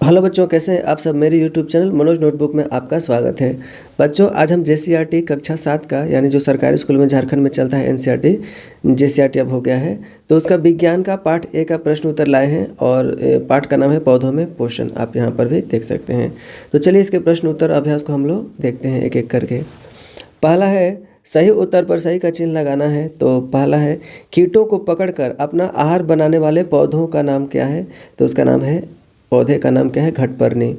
Hello बच्चों, कैसे हैं आप सब। मेरे यूट्यूब चैनल मनोज नोटबुक में आपका स्वागत है। बच्चों, आज हम जेसीईआरटी कक्षा 7 का, यानी जो सरकारी स्कूल में झारखंड में चलता है एनसीईआरटी, जेसीईआरटी अब हो गया है, तो उसका विज्ञान का पाठ ए का प्रश्न उत्तर लाए हैं और पाठ का नाम है पौधों में पोषण। आप यहाँ पर भी देख सकते हैं। तो चलिए इसके प्रश्न उत्तर अभ्यास को हम लोग देखते हैं एक एक करके। पहला है, सही उत्तर पर सही का चिन्ह लगाना है। तो पहला है, कीटों को पकड़कर अपना आहार बनाने वाले पौधों का नाम क्या है। तो उसका नाम है, पौधे का नाम क्या है, घटपर्णी।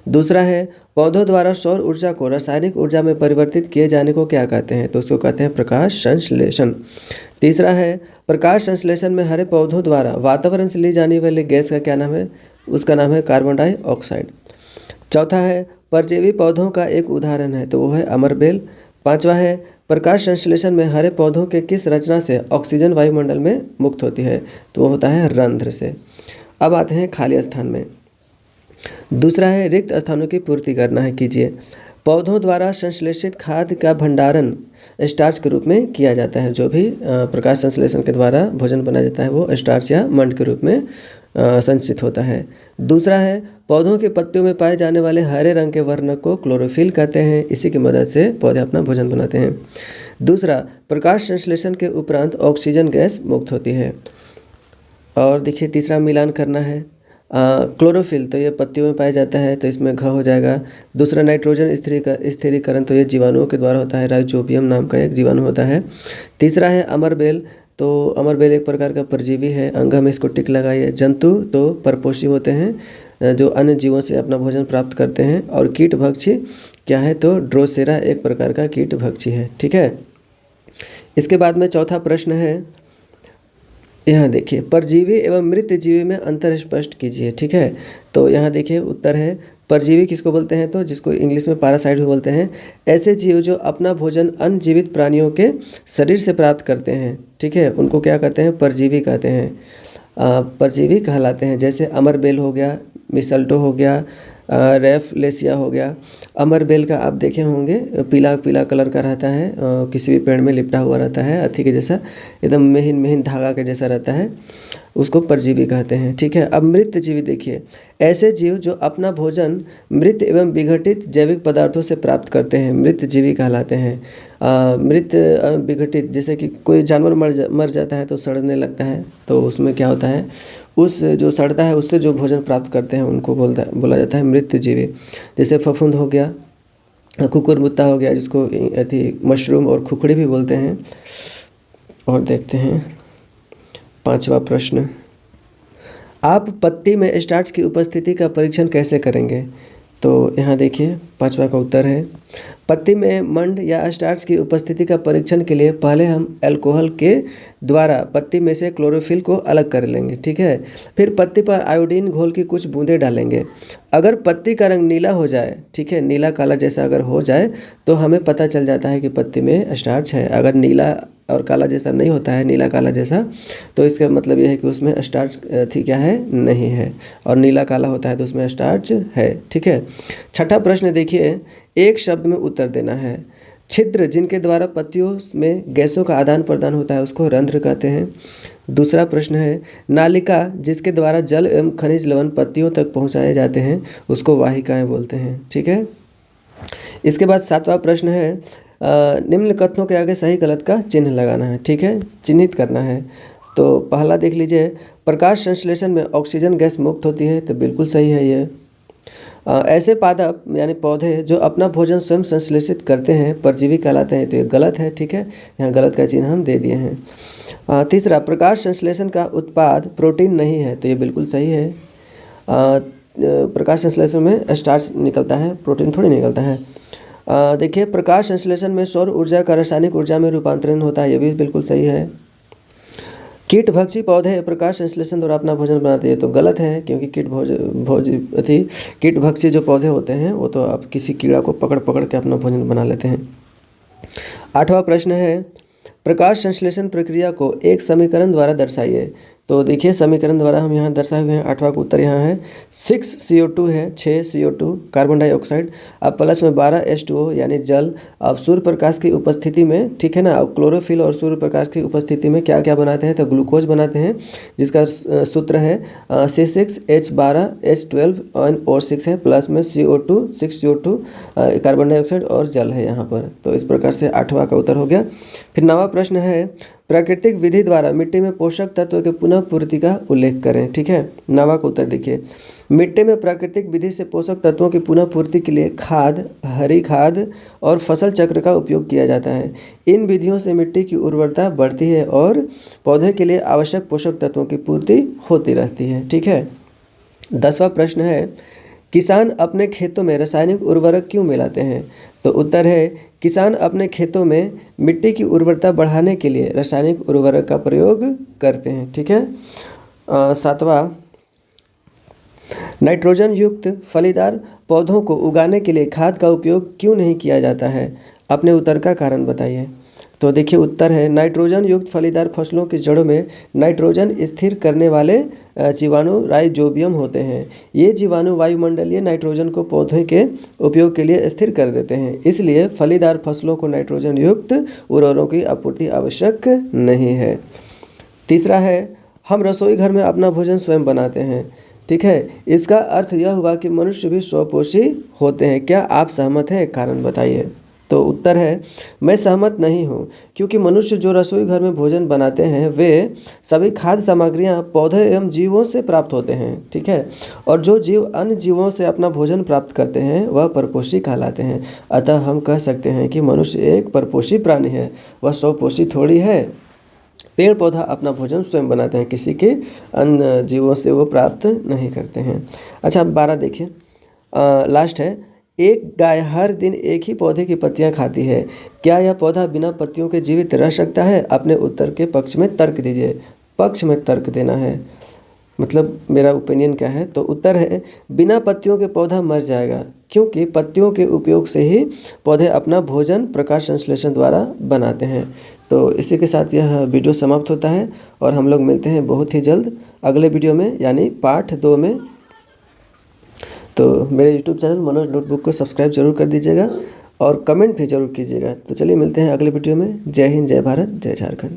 दूसरा है, पौधों द्वारा सौर ऊर्जा को रासायनिक ऊर्जा में परिवर्तित किए जाने को क्या कहते हैं। तो उसको कहते हैं प्रकाश संश्लेषण। तीसरा है, प्रकाश संश्लेषण में हरे पौधों द्वारा वातावरण से ली जाने वाली गैस का क्या नाम है। उसका नाम है कार्बन डाइऑक्साइड। चौथा है, परजीवी पौधों का एक उदाहरण है, तो वो है अमरबेल। पांचवा है, प्रकाश संश्लेषण में हरे पौधों के किस रचना से ऑक्सीजन वायुमंडल में मुक्त होती है। तो वो होता है रंध्र से। अब आते हैं खाली स्थान में। दूसरा है, रिक्त स्थानों की पूर्ति करना है, कीजिए। पौधों द्वारा संश्लेषित खाद्य का भंडारण स्टार्च के रूप में किया जाता है। जो भी प्रकाश संश्लेषण के द्वारा भोजन बनाया जाता है वो स्टार्च या मंड के रूप में संचित होता है। दूसरा है, पौधों के पत्तियों में पाए जाने वाले हरे रंग के वर्णक को क्लोरोफिल कहते हैं। इसी की मदद से पौधे अपना भोजन बनाते हैं। दूसरा, प्रकाश संश्लेषण के उपरांत ऑक्सीजन गैस मुक्त होती है। और देखिए तीसरा मिलान करना है, क्लोरोफिल तो ये पत्तियों में पाया जाता है, तो इसमें घ हो जाएगा। दूसरा, नाइट्रोजन स्थिरीकरण तो ये जीवाणुओं के द्वारा होता है, राइजोबियम नाम का एक जीवाणु होता है। तीसरा है अमरबेल, तो अमरबेल एक प्रकार का परजीवी है, अंग में इसको टिक लगाइए। जंतु तो परपोषी होते हैं जो अन्य जीवों से अपना भोजन प्राप्त करते हैं। और कीट भक्षी क्या है, तो ड्रोसेरा एक प्रकार का कीट भक्षी है। ठीक है, इसके बाद में चौथा प्रश्न है, यहाँ देखिए, परजीवी एवं मृत जीवी में अंतर स्पष्ट कीजिए। ठीक है, तो यहाँ देखिए उत्तर है, परजीवी किसको बोलते हैं, तो जिसको इंग्लिश में पैरासाइट भी बोलते हैं, ऐसे जीव जो अपना भोजन अन्य जीवित प्राणियों के शरीर से प्राप्त करते हैं। ठीक है, उनको क्या कहते हैं, परजीवी कहते हैं, परजीवी कहलाते हैं। जैसे अमरबेल हो गया, मिसल्टो हो गया, रेफलेसिया हो गया। अमरबेल का आप देखे होंगे, पीला पीला कलर का रहता है, किसी भी पेड़ में लिपटा हुआ रहता है, अथी के जैसा, एकदम महीन महीन धागा के जैसा रहता है, उसको परजीवी कहते हैं। ठीक है, अब मृत जीवी देखिए, ऐसे जीव जो अपना भोजन मृत एवं विघटित जैविक पदार्थों से प्राप्त करते हैं, मृत जीवी कहलाते हैं। मृत विघटित, जैसे कि कोई जानवर मर जाता है तो सड़ने लगता है, तो उसमें क्या होता है, उस जो सड़ता है उससे जो भोजन प्राप्त करते हैं उनको बोला जाता है मृत जीवी। जैसे फफूंद हो गया, कुकुरमुत्ता हो गया, जिसको अथी मशरूम और खुखड़ी भी बोलते हैं। और देखते हैं पांचवा प्रश्न, आप पत्ती में स्टार्च की उपस्थिति का परीक्षण कैसे करेंगे। तो यहाँ देखिए पांचवा का उत्तर है, पत्ती में मंड या स्टार्च की उपस्थिति का परीक्षण के लिए पहले हम अल्कोहल के द्वारा पत्ती में से क्लोरोफिल को अलग कर लेंगे। ठीक है, फिर पत्ती पर आयोडीन घोल की कुछ बूंदें डालेंगे। अगर पत्ती का रंग नीला हो जाए, ठीक है, नीला काला जैसा अगर हो जाए, तो हमें पता चल जाता है कि पत्ती में स्टार्च है। अगर नीला और काला जैसा नहीं होता है, नीला काला जैसा, तो इसका मतलब यह है कि उसमें स्टार्च थी क्या है, नहीं है। और नीला काला होता है तो उसमें स्टार्च है। ठीक है, छठा प्रश्न देखिए, एक शब्द में उत्तर देना है। छिद्र जिनके द्वारा पत्तियों में गैसों का आदान प्रदान होता है उसको रंध्र कहते हैं। दूसरा प्रश्न है, नालिका जिसके द्वारा जल एवं खनिज लवण पत्तियों तक पहुंचाए जाते हैं उसको वाहिकाएं बोलते हैं। ठीक है, इसके बाद सातवां प्रश्न है, निम्न कथनों के आगे सही गलत का चिन्ह लगाना है। ठीक है, चिन्हित करना है। तो पहला देख लीजिए, प्रकाश संश्लेषण में ऑक्सीजन गैस मुक्त होती है, तो बिल्कुल सही है ये। ऐसे पादप यानी पौधे जो अपना भोजन स्वयं संश्लेषित करते हैं परजीवी कहलाते हैं, तो ये गलत है। ठीक है, यहाँ गलत का चिन्ह हम दे दिए हैं। तीसरा, प्रकाश संश्लेषण का उत्पाद प्रोटीन नहीं है, तो ये बिल्कुल सही है। प्रकाश संश्लेषण में स्टार्च निकलता है, प्रोटीन थोड़ी निकलता है। देखिए, प्रकाश संश्लेषण में सौर ऊर्जा का रासायनिक ऊर्जा में रूपांतरण होता है, ये भी बिल्कुल सही है। कीट भक्षी पौधे प्रकाश संश्लेषण द्वारा अपना भोजन बनाते हैं, तो गलत है, क्योंकि कीट भक्षी जो पौधे होते हैं वो तो आप किसी कीड़ा को पकड़ पकड़ के अपना भोजन बना लेते हैं। आठवां प्रश्न है, प्रकाश संश्लेषण प्रक्रिया को एक समीकरण द्वारा दर्शाइए। तो देखिए समीकरण द्वारा हम यहाँ दर्शाए हुए हैं। 8वां का उत्तर यहाँ है 6 CO2 है, 6 CO2 कार्बन डाइऑक्साइड। अब प्लस में 12 H2O यानी जल। अब सूर्य प्रकाश की उपस्थिति में, ठीक है ना, अब क्लोरोफिल और सूर्य प्रकाश की उपस्थिति में क्या क्या बनाते हैं, तो ग्लूकोज बनाते हैं, जिसका सूत्र है C6H12H12 और 6 है, प्लस में CO2 6 CO2 कार्बन डाइऑक्साइड और जल है यहाँ पर। तो इस प्रकार से 8वां का उत्तर हो गया। फिर 9वां प्रश्न है प्राकृतिक विधि द्वारा मिट्टी में पोषक तत्व के पुनः पूर्ति का उल्लेख करें। ठीक है, 9वां का उत्तर देखिए, मिट्टी में प्राकृतिक विधि से पोषक तत्वों की पुनः पूर्ति के लिए खाद, हरी खाद और फसल चक्र का उपयोग किया जाता है। इन विधियों से मिट्टी की उर्वरता बढ़ती है और पौधे के लिए आवश्यक पोषक तत्वों की पूर्ति होती रहती है। ठीक है, 10वां प्रश्न है किसान अपने खेतों में रासायनिक उर्वरक क्यों मिलाते हैं? तो उत्तर है किसान अपने खेतों में मिट्टी की उर्वरता बढ़ाने के लिए रासायनिक उर्वरक का प्रयोग करते हैं। ठीक है, 7वां नाइट्रोजन युक्त फलीदार पौधों को उगाने के लिए खाद का उपयोग क्यों नहीं किया जाता है? अपने उत्तर का कारण बताइए। तो देखिए उत्तर है नाइट्रोजन युक्त फलीदार फसलों की जड़ों में नाइट्रोजन स्थिर करने वाले जीवाणु राइजोबियम होते हैं। ये जीवाणु वायुमंडलीय नाइट्रोजन को पौधे के उपयोग के लिए स्थिर कर देते हैं, इसलिए फलीदार फसलों को नाइट्रोजन युक्त उर्वरकों की आपूर्ति आवश्यक नहीं है। तीसरा है हम रसोई घर में अपना भोजन स्वयं बनाते हैं। ठीक है, इसका अर्थ यह हुआ कि मनुष्य भी स्वपोषी होते हैं। क्या आप सहमत हैं? कारण बताइए। तो उत्तर है मैं सहमत नहीं हूँ, क्योंकि मनुष्य जो रसोई घर में भोजन बनाते हैं वे सभी खाद्य सामग्रियाँ पौधे एवं जीवों से प्राप्त होते हैं। ठीक है, और जो जीव अन्य जीवों से अपना भोजन प्राप्त करते हैं वह परपोषी कहलाते हैं। अतः हम कह सकते हैं कि मनुष्य एक परपोषी प्राणी है, वह स्वपोषी थोड़ी है। पेड़ पौधा अपना भोजन स्वयं बनाते हैं, किसी के अन्य जीवों से वो प्राप्त नहीं करते हैं। अच्छा 12 देखिए, लास्ट है एक गाय हर दिन एक ही पौधे की पत्तियां खाती है, क्या यह पौधा बिना पत्तियों के जीवित रह सकता है? अपने उत्तर के पक्ष में तर्क दीजिए। पक्ष में तर्क देना है, मतलब मेरा ओपिनियन क्या है। तो उत्तर है बिना पत्तियों के पौधा मर जाएगा, क्योंकि पत्तियों के उपयोग से ही पौधे अपना भोजन प्रकाश संश्लेषण द्वारा बनाते हैं। तो इसी के साथ यह वीडियो समाप्त होता है और हम लोग मिलते हैं बहुत ही जल्द अगले वीडियो में, यानी पार्ट 2 में। तो मेरे YouTube चैनल मनोज नोटबुक को सब्सक्राइब जरूर कर दीजिएगा और कमेंट भी जरूर कीजिएगा। तो चलिए मिलते हैं अगले वीडियो में। जय हिंद, जय भारत, जय झारखंड।